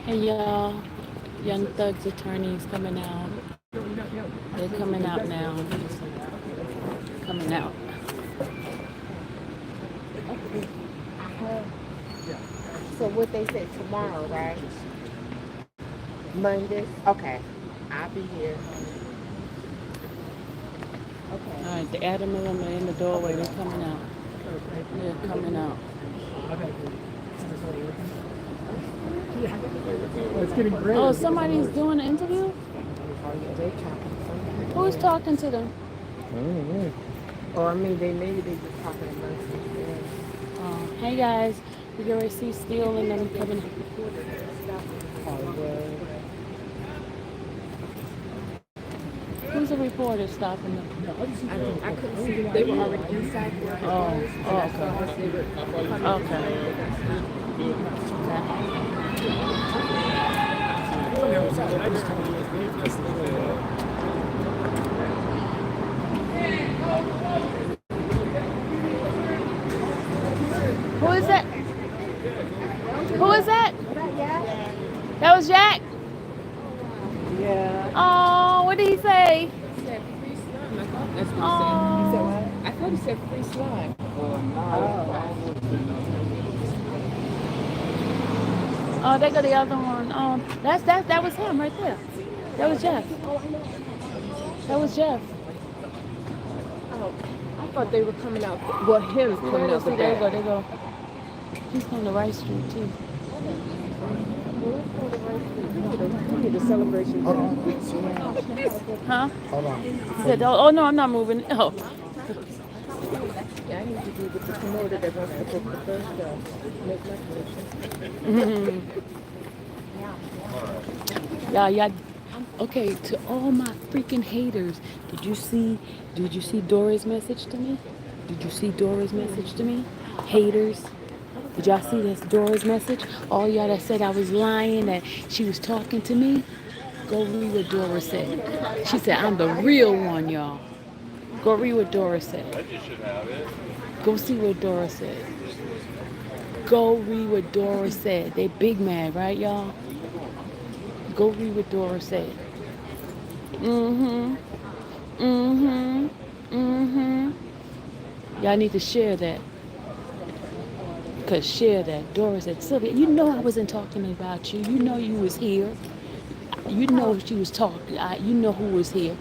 Hey y'all, Young Thug's attorney's coming out. They're coming out now. Coming out. So what they said tomorrow, right? Monday? Okay. I'll be here. Okay. All right, the Adam and them are in the doorway. They're coming out. They're coming out. It's getting great. Oh, somebody's doing an interview? Who's talking to them? Or I mean, maybe they just talking amongst themselves. Hey guys, we can already see Steele and them coming. Who's the reporter stopping them? I couldn't see. They were already inside. Who is that? Who is that? That was Jack? Yeah. Oh, what did he say? He said free slime. I thought that's what he said. He said what? I thought he said free slime. Oh, they got the other one. That was him right there. That was Jeff. That was Jeff. Oh, I thought they were coming out. Well, him coming out the back. There they go. He's on the right street too. The celebration. Huh? Hold on. He said, oh no, I'm not moving. Oh. Yeah, I need to be with the promoter that wants to book the first make my collection. Yeah. Okay, to all my freaking haters, did you see Dora's message to me? Did you see Dora's message to me? Haters. Did y'all see this Dora's message? All y'all that said I was lying, that she was talking to me, go read what Dora said. She said, I'm the real one, y'all. Go read what Dora said. Go see what Dora said. Go read what Dora said. They big mad, right, y'all? Go read what Dora said. Y'all need to share that. Because share that. Dora said, Sylvia, you know I wasn't talking about you. You know you was here. You know she was talking. You know who was here.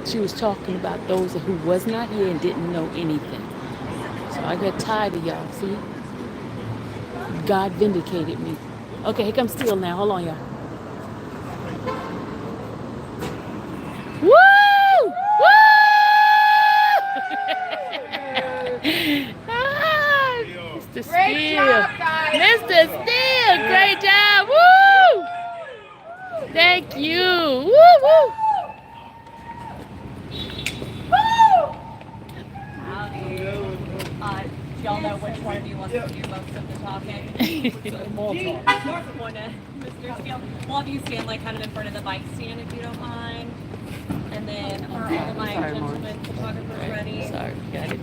She was talking about those who was not here and didn't know anything. So I got tired of y'all, see? God vindicated me. Okay, here comes Steele now. Hold on, y'all. Woo! Woo! Mr. Steele. Mr. Steele, great job. Woo! Thank you. Woo, woo. Do y'all know which one of you wants to do most of the talking? North one, Mr. Steele. We'll have you stand like kind of in front of the bike stand if you don't mind. And then all of my gentlemen photographers ready. Sorry, got it.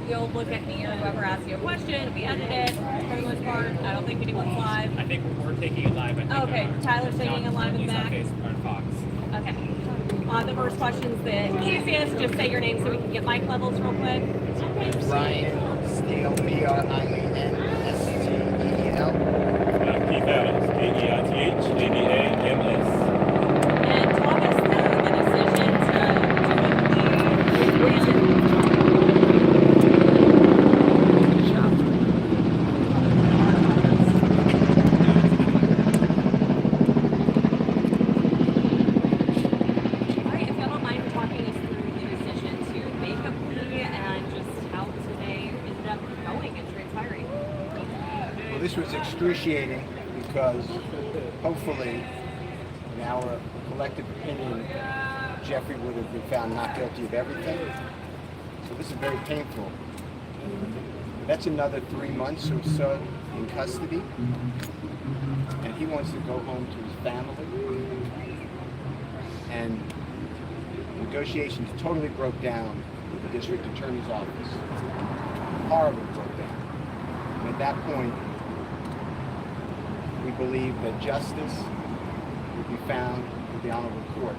You'll look at me or whoever asks you a question. We edit it for the most part. I don't think anyone's live. I think we're taking it live. Okay, Tyler's taking it live in the back. On Fox. Okay. The first question's the easiest. Just say your name so we can get mic levels real quick. Ryan Steele, P-R-I-E-N-S-T-E-L. Keith Adams, Keithadams. And talk us through the decision to do a plea. All right, if y'all don't mind talking us through the decision to make a plea and just how today ended up going and transpiring. Well, this was excruciating because hopefully, in our collective opinion, Jeffrey would have been found not guilty of everything. So this is very painful. That's another 3 months or so in custody. And he wants to go home to his family. And negotiations totally broke down with the district attorney's office. Horribly broke down. And at that point, We believe that justice would be found with the honorable court.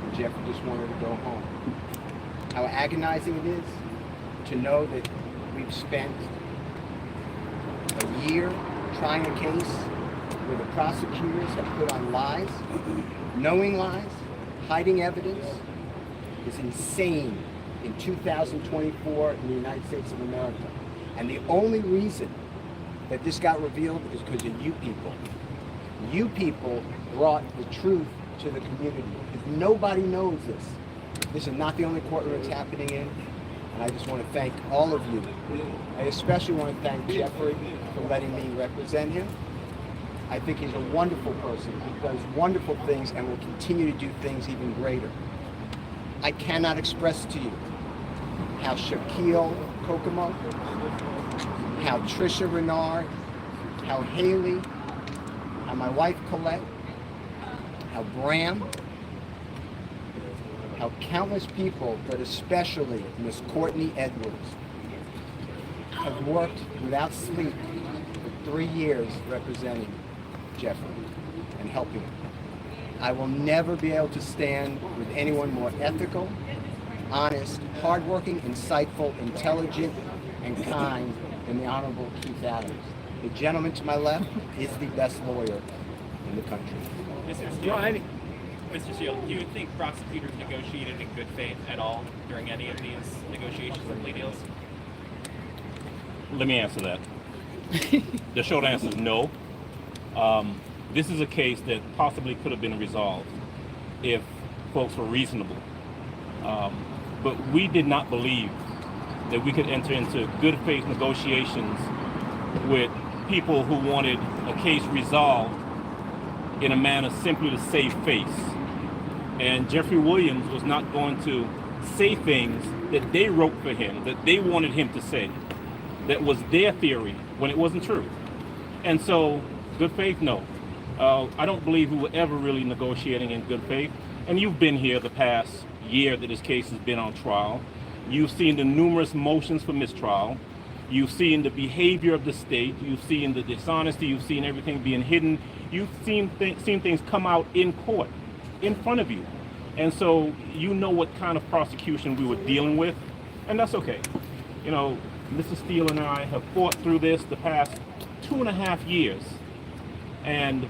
And Jeffrey just wanted to go home. How agonizing it is to know that we've spent a year trying a case where the prosecutors have put on lies, knowing lies, hiding evidence, is insane in 2024 in the United States of America. And the only reason that this got revealed is because of you people. You people brought the truth to the community. Because nobody knows this. This is not the only courtroom it's happening in. And I just want to thank all of you. I especially want to thank Jeffrey for letting me represent him. I think he's a wonderful person. He does wonderful things and will continue to do things even greater. I cannot express to you how Shaquille Kokomo, how Trisha Renard, how Haley, how my wife Colette, how Bram, how countless people, but especially Miss Courtney Edwards, have worked without sleep for 3 years representing Jeffrey and helping him. I will never be able to stand with anyone more ethical, honest, hardworking, insightful, intelligent, and kind than the Honorable Keith Adams. The gentleman to my left is the best lawyer in the country. Mr. Steele, Mr. Steele, do you think prosecutors negotiated in good faith at all during any of these negotiations or plea deals? Let me answer that. The short answer is no. This is a case that possibly could have been resolved if folks were reasonable. But we did not believe that we could enter into good faith negotiations with people who wanted a case resolved in a manner simply to save face. And Jeffrey Williams was not going to say things that they wrote for him, that they wanted him to say, that was their theory when it wasn't true. And so, good faith, no. I don't believe we were ever really negotiating in good faith. And you've been here the past year that this case has been on trial. You've seen the numerous motions for mistrial. You've seen the behavior of the state. You've seen the dishonesty. You've seen everything being hidden. You've seen things come out in court, in front of you. And so you know what kind of prosecution we were dealing with, and that's okay. You know, Mr. Steele and I have fought through this the past 2.5 years. And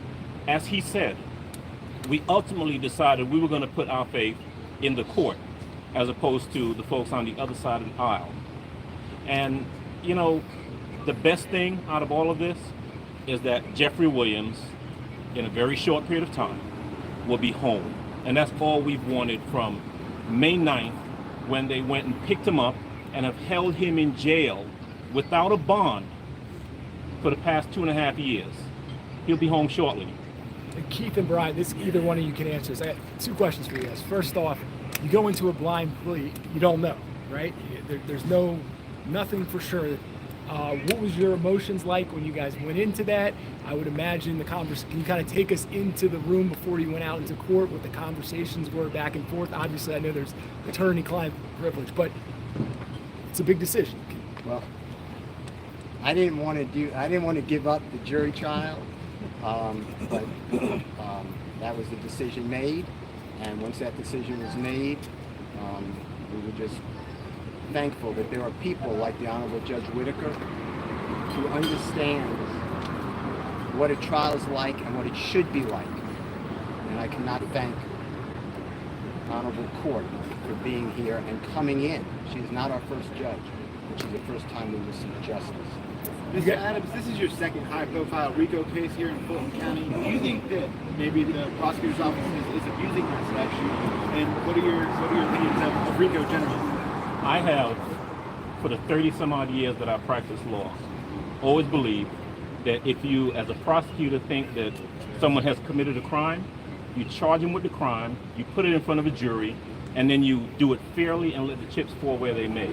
as he said, we ultimately decided we were going to put our faith in the court as opposed to the folks on the other side of the aisle. And, you know, the best thing out of all of this is that Jeffrey Williams, in a very short period of time, will be home. And that's all we've wanted from May 9th, when they went and picked him up and have held him in jail without a bond for the past 2.5 years. He'll be home shortly. And Keith and Brian, this either one of you can answer this. I got 2 questions for you guys. First off, you go into a blind plea, you don't know, right? There's nothing for sure. What was your emotions like when you guys went into that? I would imagine the conversation, can you kind of take us into the room before you went out into court, what the conversations were back and forth? Obviously, I know there's attorney-client privilege, but it's a big decision. Well, I didn't want to give up the jury trial, but that was the decision made. And once that decision was made, we were just thankful that there are people like the Honorable Judge Whitaker who understands what a trial is like and what it should be like. And I cannot thank the Honorable Court for being here and coming in. She is not our first judge, but she's the first time we received justice. Mr. Adams, this is your second high-profile RICO case here in Fulton County. Do you think that maybe the prosecutor's office is abusing that statute? And what are your opinions of RICO generally? I have, for the 30-some-odd years that I practiced law, always believed that if you, as a prosecutor, think that someone has committed a crime, you charge them with the crime, you put it in front of a jury, and then you do it fairly and let the chips fall where they may.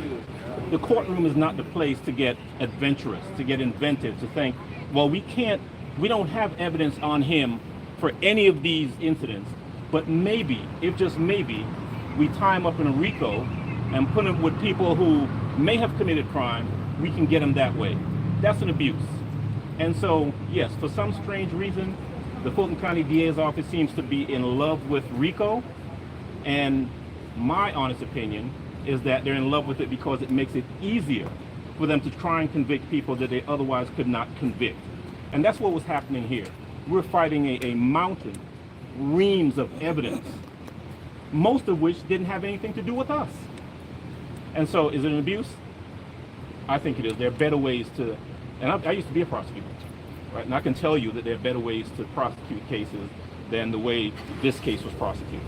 The courtroom is not the place to get adventurous, to get inventive, to think, well, we don't have evidence on him for any of these incidents, but maybe, if just maybe, we tie him up in a RICO and put him with people who may have committed crime, we can get him that way. That's an abuse. And so, yes, for some strange reason, the Fulton County DA's office seems to be in love with RICO. And my honest opinion is that they're in love with it because it makes it easier for them to try and convict people that they otherwise could not convict. And that's what was happening here. We're fighting a mountain, reams of evidence, most of which didn't have anything to do with us. And so, is it an abuse? I think it is. There are better ways to, and I used to be a prosecutor, right? And I can tell you that there are better ways to prosecute cases than the way this case was prosecuted.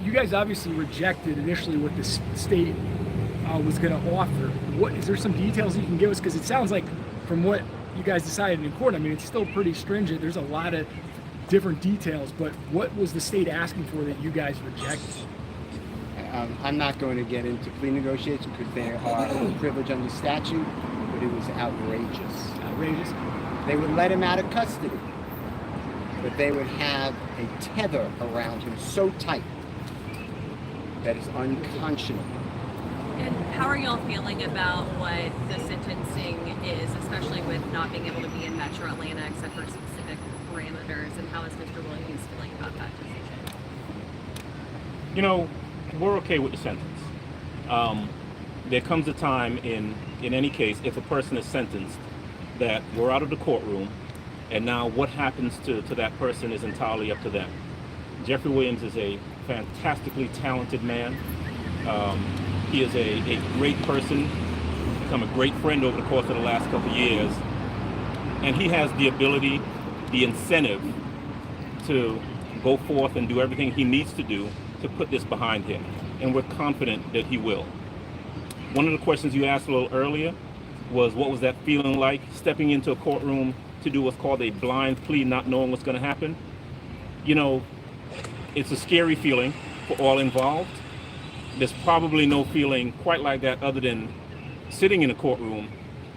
You guys obviously rejected initially what the state was going to offer. What is there some details you can give us? Because it sounds like from what you guys decided in court, I mean, it's still pretty stringent. There's a lot of different details, but what was the state asking for that you guys rejected? I'm not going to get into plea negotiations because they are privileged under statute, but it was outrageous. Outrageous? They would let him out of custody, but they would have a tether around him so tight that is unconscionable. And how are y'all feeling about what the sentencing is, especially with not being able to be in Metro Atlanta except for specific parameters, and how is Mr. Williams feeling about that decision? You know, we're okay with the sentence. There comes a time in any case, if a person is sentenced, that we're out of the courtroom, and now what happens to that person is entirely up to them. Jeffrey Williams is a fantastically talented man. He is a great person, become a great friend over the course of the last couple of years, and he has the ability, the incentive to go forth and do everything he needs to do to put this behind him, and we're confident that he will. One of the questions you asked a little earlier was, what was that feeling like, stepping into a courtroom to do what's called a blind plea, not knowing what's going to happen? You know, it's a scary feeling for all involved. There's probably no feeling quite like that other than sitting in a courtroom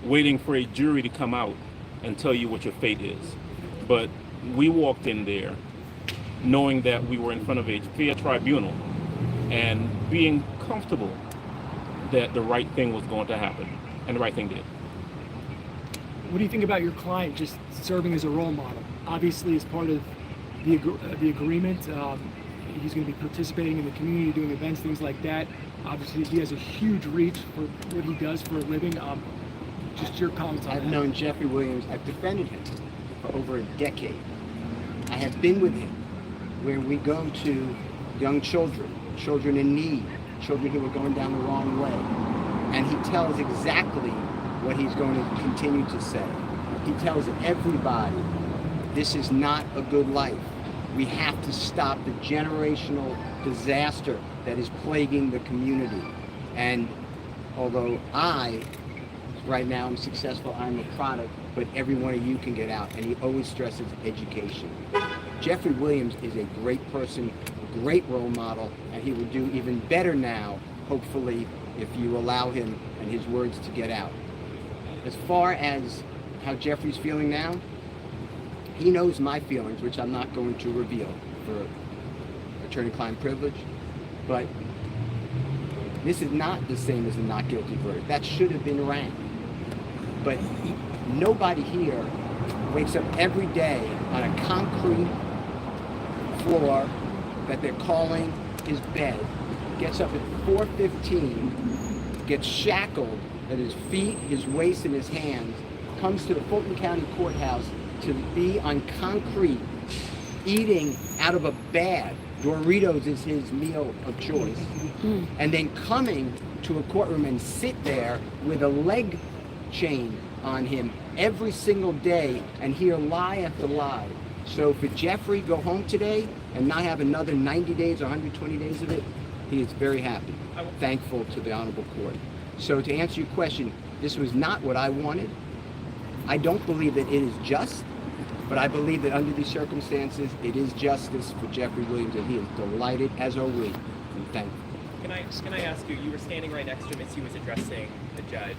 waiting for a jury to come out and tell you what your fate is. But we walked in there knowing that we were in front of a fair tribunal and being comfortable that the right thing was going to happen, and the right thing did. What do you think about your client just serving as a role model? Obviously, as part of the agreement, he's going to be participating in the community, doing events, things like that. Obviously, he has a huge reach for what he does for a living. Just your comments on that. I've known Jeffrey Williams. I've defended him for over a decade. I have been with him where we go to young children, children in need, children who are going down the wrong way. And he tells exactly what he's going to continue to say. He tells everybody, this is not a good life. We have to stop the generational disaster that is plaguing the community. And although right now I'm successful, I'm a product, but every one of you can get out. And he always stresses education. Jeffrey Williams is a great person, a great role model, and he will do even better now, hopefully, if you allow him and his words to get out. As far as how Jeffrey's feeling now, he knows my feelings, which I'm not going to reveal for attorney-client privilege, but this is not the same as a not guilty verdict. That should have been rang. But nobody here wakes up every day on a concrete floor that they're calling his bed, gets up at 4:15, gets shackled at his feet, his waist, and his hands, comes to the Fulton County Courthouse to be on concrete, eating out of a bag. Doritos is his meal of choice. And then coming to a courtroom and sit there with a leg chain on him every single day and hear lie after lie. So for Jeffrey, go home today and not have another 90 days or 120 days of it, he is very happy, thankful to the Honorable Court. So to answer your question, this was not what I wanted. I don't believe that it is just, but I believe that under these circumstances, it is justice for Jeffrey Williams, and he is delighted, as are we, and thankful. Can I ask you, you were standing right next to him as he was addressing the judge.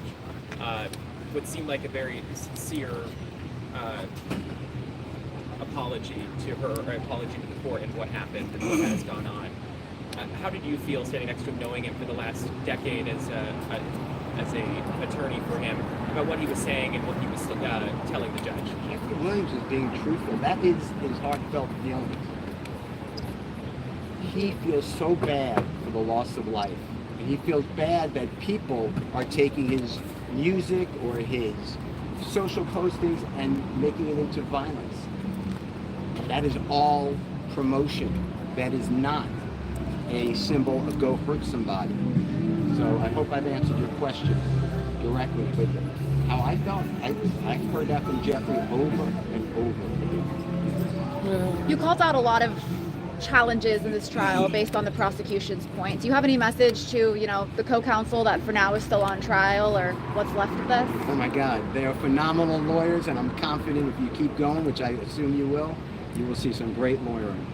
What seemed like a very sincere apology to her, or apology to the court and what happened and what has gone on. How did you feel standing next to him, knowing him for the last decade as as a attorney for him about what he was saying and what he was telling the judge. Jeffrey Williams is being truthful. That is his heartfelt feelings. He feels so bad for the loss of life. And he feels bad that people are taking his music or his social postings and making it into violence. That is all promotion. That is not a symbol of go hurt somebody. So I hope I've answered your question directly, but how I felt, I've heard that from Jeffrey over and over again. You called out a lot of challenges in this trial based on the prosecution's points. Do you have any message to, the co-counsel that for now is still on trial, or what's left of this? Oh my God, they are phenomenal lawyers, and I'm confident if you keep going, which I assume you will see some great lawyering.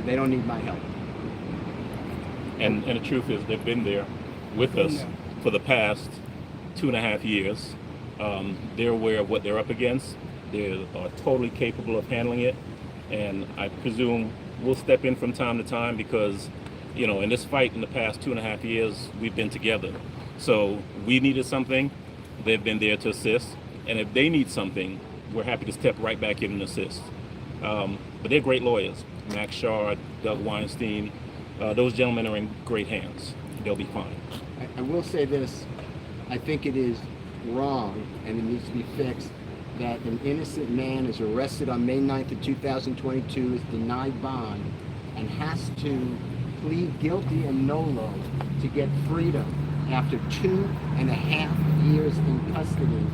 They don't need my help. And the truth is, they've been there with us for the past 2.5 years. They're aware of what they're up against. They are totally capable of handling it. And I presume we'll step in from time to time because, in this fight in the past 2.5 years, we've been together. So we needed something, they've been there to assist. And if they need something, we're happy to step right back in and assist. But they're great lawyers. Max Shard, Doug Weinstein, those gentlemen are in great hands. They'll be fine. I will say this, I think it is wrong and it needs to be fixed that an innocent man is arrested on May 9th of 2022, is denied bond, and has to plead guilty and nolo to get freedom after 2.5 years in custody.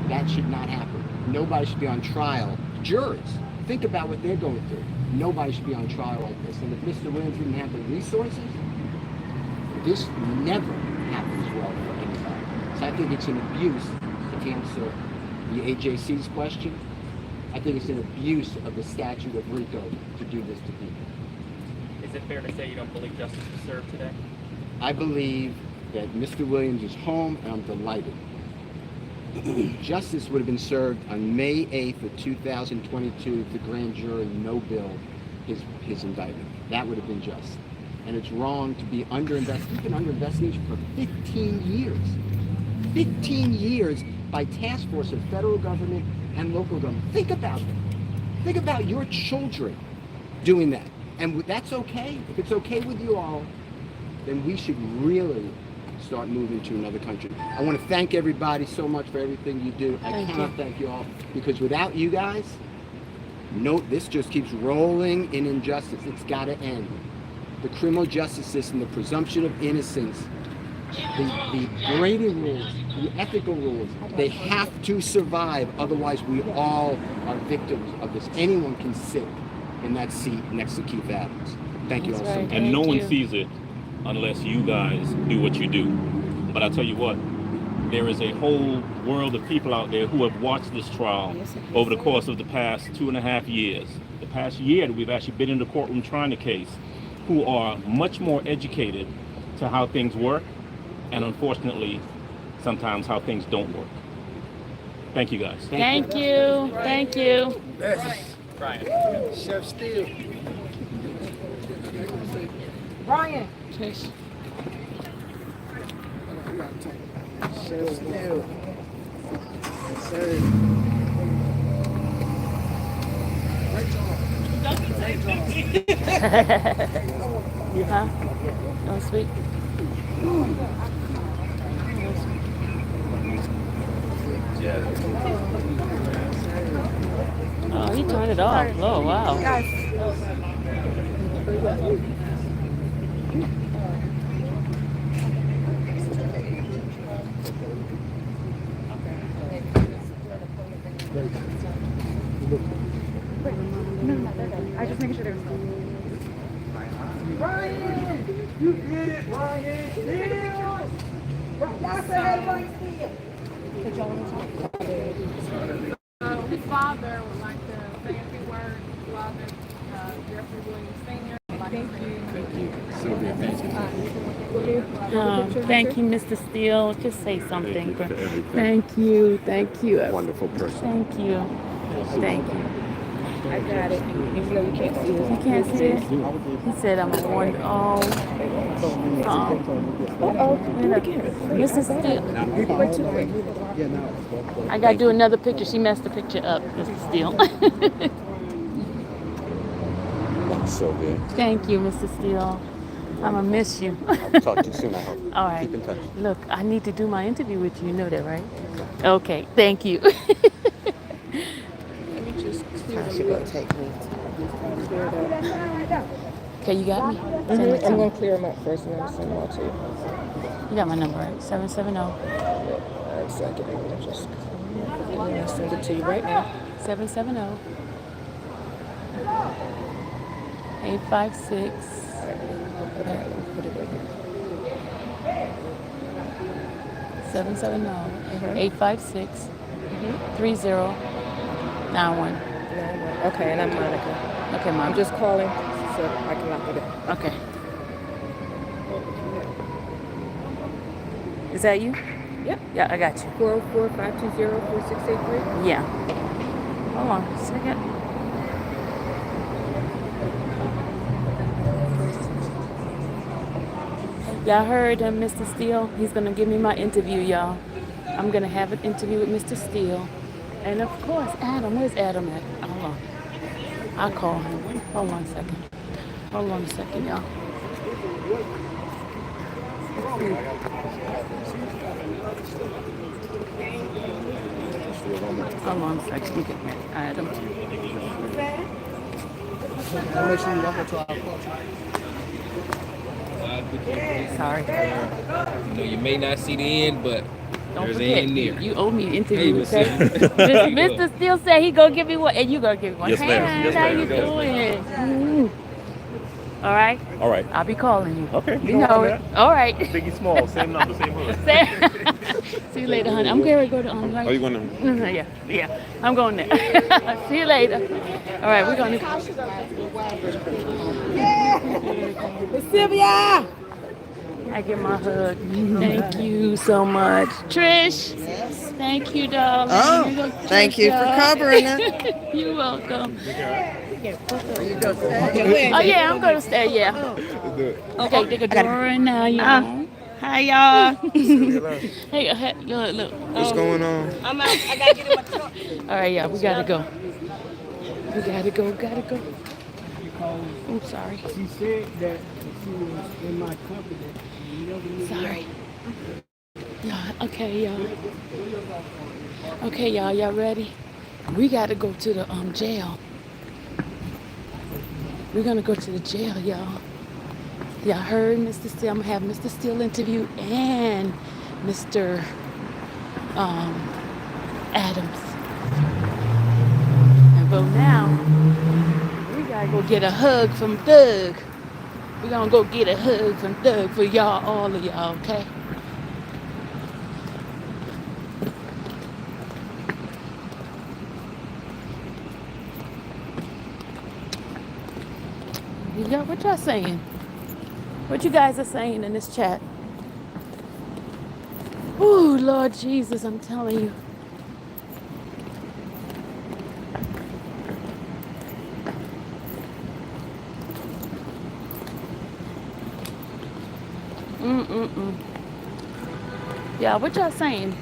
That should not happen. Nobody should be on trial. Jurors, think about what they're going through. Nobody should be on trial like this. And if Mr. Williams didn't have the resources, this never happens well for anybody. So I think it's an abuse, to answer the AJC's question. I think it's an abuse of the statute of RICO to do this to people. Is it fair to say you don't believe justice was served today? I believe that Mr. Williams is home, and I'm delighted. Justice would have been served on May 8th of 2022 if the grand jury no-billed his indictment. That would have been just. And it's wrong to be under-investigated. He's been under investigation for 15 years. 15 years by task force of federal government and local government. Think about it. Think about your children doing that. And that's okay. If it's okay with you all, then we should really start moving to another country. I want to thank everybody so much for everything you do. I cannot thank you all, because without you guys, this just keeps rolling in injustice. It's got to end. The criminal justice system, the presumption of innocence, the grading rules, the ethical rules, they have to survive. Otherwise, we all are victims of this. Anyone can sit in that seat next to Keith Adams. Thank you all so much. And no one sees it unless you guys do what you do. But I'll tell you what, there is a whole world of people out there who have watched this trial over the course of the past 2.5 years. The past year that we've actually been in the courtroom trying the case, who are much more educated to how things work, and unfortunately, sometimes how things don't work. Thank you guys. Thank you. Thank you. Brian. Chef Steele. Brian. Chef Steele. Yes, sir. You huh? Oh, sweet. Oh, he turned it off. Oh, wow. I just making sure there was Ryan! You did it, Ryan! Steele! That's everybody Steele! His father would like to say a few words. Father, Jeffrey Williams Sr. Thank you. Sylvia, thank you. Thank you, Mr. Steele. Just say something. Thank you for everything. Thank you. Thank you. Wonderful person. Thank you. Thank you. I got it. Even though you can't see it. You can't see it? He said I'm a one. Oh. Mrs. Steele. Way too quick. I gotta do another picture. She messed the picture up, Mrs. Steele. So good. Thank you, Mrs. Steele. I'm gonna miss you. I'll talk to you soon, I hope. All right. Keep in touch. Look, I need to do my interview with you. You know that, right? Okay. Thank you. Let me just clear them up. Clear it up. Okay, you got me? I'm going to clear them up first and then send them all to you. You got my number, right? 770. All right, so I can just send it to you right now. 770. 856. Okay, let me put it right here. 770. 856. 3091. Okay, and I'm Monica. Okay, Mom. I'm just calling so I can lock it in. Okay. Is that you? Yep. Yeah, I got you. 404-520-4683. Yeah. Hold on a second. Y'all heard him, Mr. Steele? He's going to give me my interview, y'all. I'm going to have an interview with Mr. Steele. And of course, Adam. Where's Adam at? Hold on. I'll call him. Hold on a second. Hold on a second, y'all. Let's see. Hold on a second. You get Adam. Make sure you welcome to our culture. Sorry. You know, you may not see the end, but Don't there's forget, an end near. you owe me an interview, Hey, okay? Mr. Mr. Steele said he gonna give me one, and you gonna give me one. Yes, ma'am. Yes, how ma'am. you doing? All right. All right. I'll be calling you. Okay. You know it. All right. Biggie Small, same number, same hood. See you later, honey. I'm going to go to right. Oh, you going to? Yeah. I'm going there. See you later. All right, we're going to. Sylvia! I give my hug. Thank you so much. Trish. Thank you, darling. Oh, thank you for covering it. You're welcome. Oh, yeah, I'm going to stay, yeah. Okay, take a door now, y'all. Hi, y'all. Hey, look. What's going on? I'm out. I got to get in my truck. All right, yeah, we got to go. We got to go. I'm sorry. She said that she was in my company. Sorry. Yeah, okay, y'all ready? We gotta go to the jail. We're gonna go to the jail, y'all. Y'all heard Mr. Steele? I'm gonna have Mr. Steele interview and Mr. Adams. And but now we gotta go get a hug from Thug. We're gonna go get a hug from Thug for y'all, all of y'all, okay? Y'all, what y'all saying? What you guys are saying in this chat? Ooh, Lord Jesus, I'm telling you. Yeah, what y'all saying?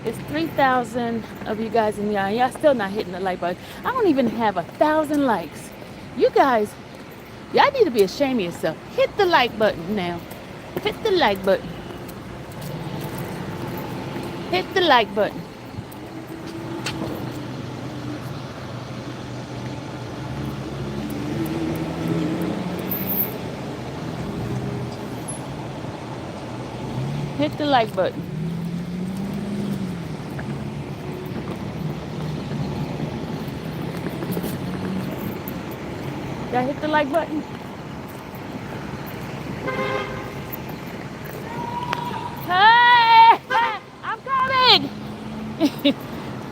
It's 3,000 of you guys in the eye. Y'all still not hitting the like button. I don't even have 1,000 likes. You guys, y'all need to be ashamed of yourself. Hit the like button now. Hit the like button. Hit the like button. Hit the like button. Y'all hit the like button? Hey! I'm coming!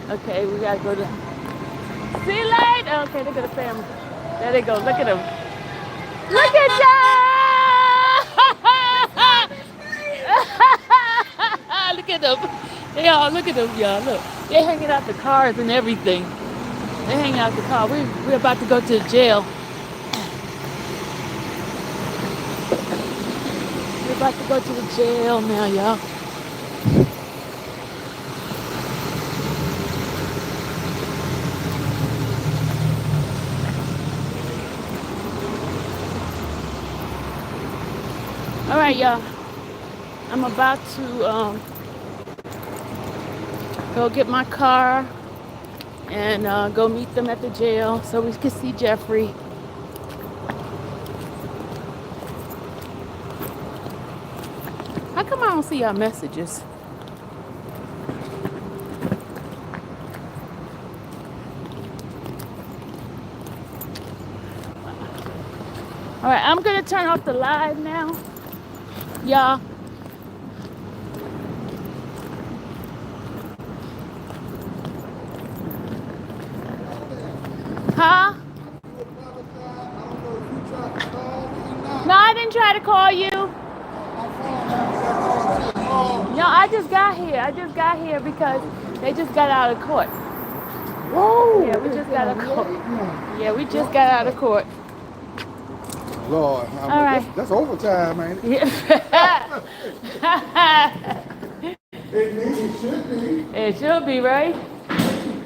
Okay, we gotta go to... See you later! Okay, look at the family. There they go. Look at them. Look at y'all! Look at them. Look at them, y'all. Look. They're hanging out the cars and everything. They hang out the car. We're about to go to the jail. We're about to go to the jail now, y'all. All right, y'all. I'm about to go get my car and go meet them at the jail so we can see Jeffrey. How come I don't see y'all messages? All right, I'm gonna turn off the live now, y'all. Huh? No, I didn't try to call you. No, I just got here. I just got here because they just got out of court. Whoa! Yeah, we just got out of court. Yeah, we just got out of court. Lord, all right. That's overtime, ain't it? Yeah. It should be. It should be, right?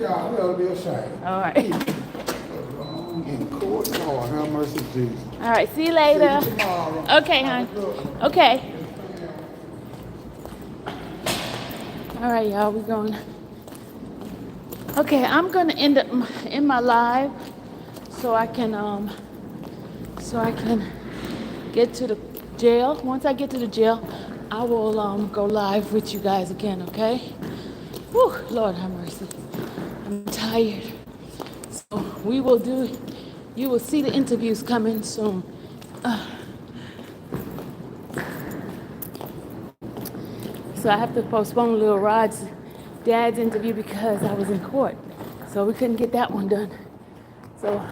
Yeah, we ought to be ashamed. All right. In court, Lord, have mercy, Jesus. All right, see you later. See you tomorrow. Okay, hon. Okay. All right, y'all, we're going. Okay, I'm gonna end up in my live so I can get to the jail. Once I get to the jail, I will go live with you guys again, okay? Whew, Lord have mercy. I'm tired. So you will see the interviews coming soon. So I have to postpone Lil Rod's dad's interview because I was in court. So we couldn't get that one done. So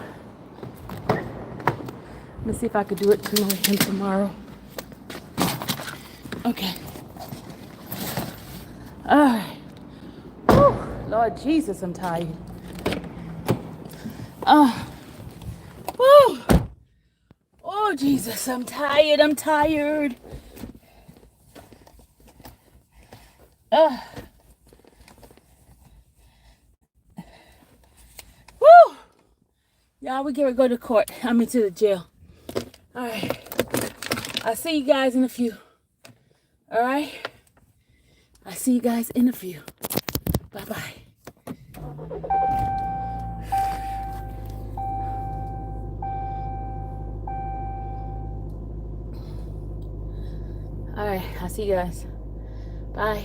let me see if I could do it tomorrow. Okay. All right. Whew. Lord Jesus, I'm tired. Whew. Oh, Jesus, I'm tired. I'm tired. Woo! Y'all, we gotta go to court. I mean, to the jail. All right. I'll see you guys in a few. All right? I'll see you guys in a few. Bye-bye. All right. I'll see you guys. Bye.